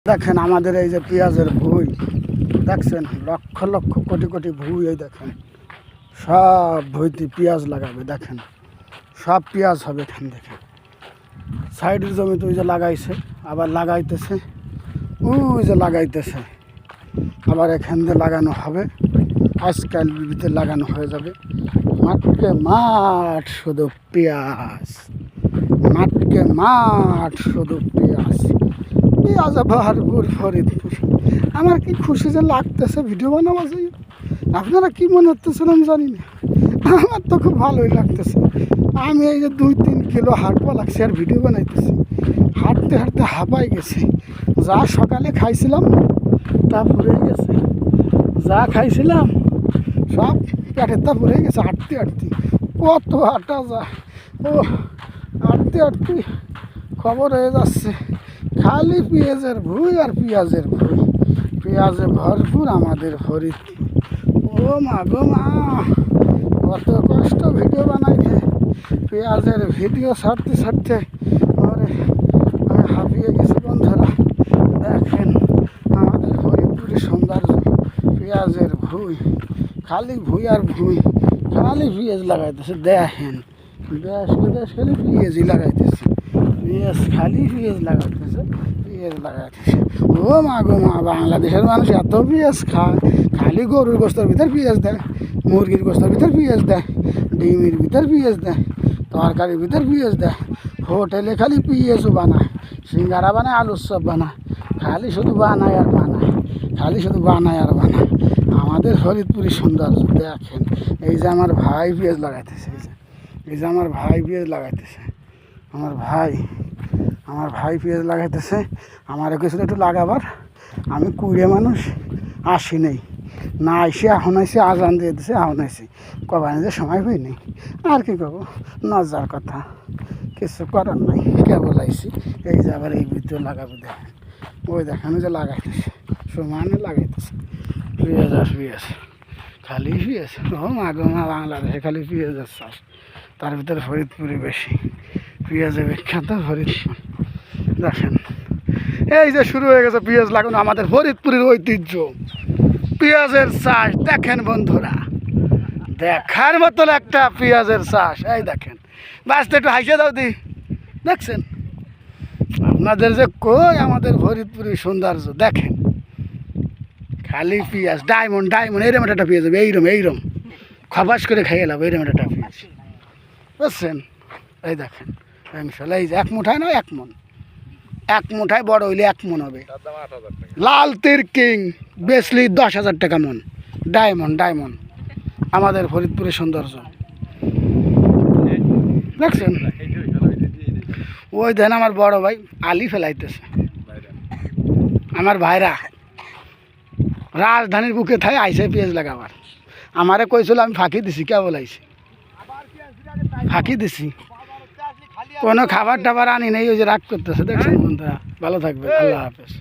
দেখেন আমাদের এই যে পেঁয়াজের ভুঁই দেখছেন, লক্ষ লক্ষ কোটি কোটি ভুঁই। এই দেখেন সব ভুঁইতে পেঁয়াজ লাগাবে। দেখেন সব পেঁয়াজ হবে এখান থেকে। সাইডের জমিতে ওই যে লাগাইছে, আবার লাগাইতেছে, ওই যে লাগাইতেছে, আবার এখান দিয়ে লাগানো হবে। আজকাল ভিতরে লাগানো হয়ে যাবে। মাঠকে মাঠ শুধু পেঁয়াজ, মাঠকে মাঠ শুধু পেঁয়াজ। পেঁয়াজ ভরপুর ফরিদপুর। আমার কি খুশি যে লাগতেছে ভিডিও বানাবো যাই। আপনারা কি মনে হতেছেন আমি জানি না, আমার তো খুব ভালোই লাগতেছে। আমি এই যে 2-3 কিলো হাঁটবা লাগছে আর ভিডিও বানাইতেছি। হাঁটতে হাঁটতে হাঁপাই গেছি। যা সকালে খাইছিলাম তা পুড়ে গেছে, যা খাইছিলাম সব পেটের তা পুড়ে গেছে। হাঁটতে হাঁটতে কত হাঁটা যায়, ও হাঁটতে হাঁটতে খবর হয়ে যাচ্ছে খালি পেঁয়াজের ভুঁই আর পেঁয়াজের ভুঁই। পেঁয়াজে ভরপুর আমাদের ফরিদপুর। ও মা গো মা, কত কষ্ট ভিডিও বানাইছে। পেঁয়াজের ভিডিও ছাড়তে ছাড়তে আমি হাঁপিয়ে গেছি। বন্ধুরা দেখেন আমাদের ফরিদপুরের সৌন্দর্য, পেঁয়াজের ভুঁই, খালি ভুঁই আর ভুঁই, খালি পেঁয়াজ লাগাইতেছে। দেখেন দেশ বিদেশ খালি পেঁয়াজই লাগাইতেছে, পেঁয়াজ খালি পেঁয়াজ লাগাইতেছে, পেঁয়াজ লাগাইতেছে। ও মা গো মা, বাংলাদেশের মানুষ এত পেঁয়াজ খায়। খালি গরুর গোস্তের ভিতর পেঁয়াজ দেয়, মুরগির গোস্তের ভিতর পেঁয়াজ দেয়, ডিমের ভিতর পেঁয়াজ দেয়, তরকারির ভিতর পেঁয়াজ দেয়। হোটেলে খালি পেঁয়াজও বানায়, সিঙ্গারা বানায়, আলুর চপ বানায়, খালি শুধু বানায় আর বানায়, খালি শুধু বানায় আর বানায়। আমাদের ফরিদপুরের সৌন্দর্য দেখেন। এই যে আমার ভাই পেঁয়াজ লাগাইতেছে, এই যে আমার ভাই পেঁয়াজ লাগাইতেছে, আমার ভাই পেঁয়াজ লাগাইতেছে। আমার কিছু একটু লাগাবার, আমি কুড়ে মানুষ আসি নেই না, আইসি এখন আইসি, আজান দিয়ে দিছে এখন আইসি, কবানি যে সময় হই নেই। আর কি করবো, নজার কথা, কিছু করার নাই, কেবল আইসি। এই যে আবার এই ভিতরে লাগাবে। দেখেন ওই দেখেন যে লাগাইতেছে, সমানে লাগাইতেছে পেঁয়াজ আর পেঁয়াজ, খালি পেঁয়াজ। ও মা গো মা, বাংলাদেশে খালি পেঁয়াজের চাষ, তার ভিতরে ফরিদপুরে বেশি। পেঁয়াজে বিখ্যাত ফরিদপুর। দেখেন এই যে শুরু হয়ে গেছে পেঁয়াজ লাগানো, আমাদের ফরিদপুরের ঐতিহ্য পেঁয়াজের চাষ। দেখেন বন্ধুরা, দেখার মতন একটা পেঁয়াজের চাষ। এই দেখেন বাঁচতে একটু হাসে দাও দি। দেখছেন আপনাদের যে কই আমাদের ফরিদপুরের সৌন্দর্য। দেখেন খালি পেঁয়াজ, ডায়মন্ড ডায়মন্ড, এইরকম একটা পেঁয়াজ হবে, এইরকম খবাস করে খাইয়ে লাভ, এইরকম একটা পেঁয়াজ, বুঝছেন। এই দেখেন ইনশাল্লাহ, এই যে এক মুঠায় নয়, 1 মন, 1 মুঠায় বড় হইলে 1 মন হবে। লাল তীর কিং বেচলি 10,000 টাকা মন। ডায়মন্ড আমাদের ফরিদপুরের সৌন্দর্য। দেখছেন ওই দেন আমার বড় ভাই আলি ফেলাইতেছে। আমার ভাইরা রাজধানীর বুকে থাকে আইসে পেঁয়াজ লাগাবার। আমারে কইছিল, আমি ফাঁকি দিছি, কেবল আইসি ফাঁকি দিছি, কোনো খাবার টাবার আনি নেই। ওই যে রাগ করতেছে। দেখছেন বন্ধুরা, ভালো থাকবে, আল্লাহ হাফেজ।